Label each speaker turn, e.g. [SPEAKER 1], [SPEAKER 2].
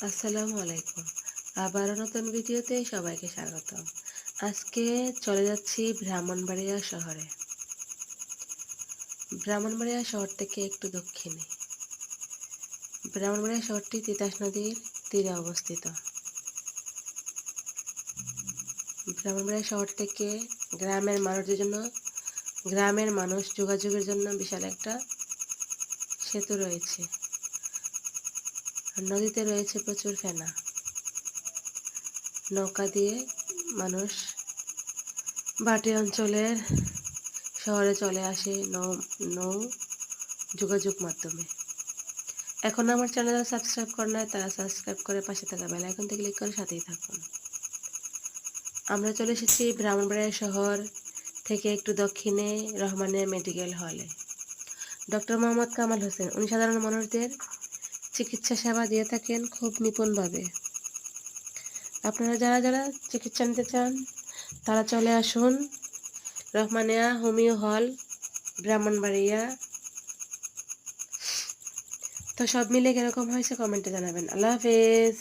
[SPEAKER 1] আসসালামু আলাইকুম। আবারও নতুন ভিডিওতে সবাইকে স্বাগতম। আজকে চলে যাচ্ছি ব্রাহ্মণবাড়িয়া শহরে। ব্রাহ্মণবাড়িয়া শহর থেকে একটু দক্ষিণে। ব্রাহ্মণবাড়িয়া শহরটি তিতাস নদীর তীরে অবস্থিত। ব্রাহ্মণবাড়িয়া শহর থেকে গ্রামের মানুষ যোগাযোগের জন্য বিশাল একটা সেতু রয়েছে। নদীতে রয়েছে প্রচুর ফেনা। নৌকা দিয়ে মানুষ বাটি অঞ্চলের শহরে চলে আসে নৌ যোগাযোগ মাধ্যমে। এখন আমার চ্যানেল সাবস্ক্রাইব করে নাই, তারা সাবস্ক্রাইব করে পাশে থাকা বেল আইকনটি ক্লিক করে সাথেই থাকুন। আমরা চলে এসেছি ব্রাহ্মণবাড়িয়া শহর থেকে একটু দক্ষিণে রহমানিয়া মেডিকেল হলে। ডক্টর মোহাম্মদ কামাল হোসেন উনি সাধারণ মানুষদের চিকিৎসা সেবা দিয়ে থাকেন খুব নিপুণভাবে। আপনারা যারা যারা চিকিৎসা নিতে চান তারা চলে আসুন রহমানিয়া হোমিও হল, ব্রাহ্মণবাড়িয়া। তো সব মিলে কিরকম হয়েছে কমেন্টে জানাবেন। আল্লাহ হাফেজ।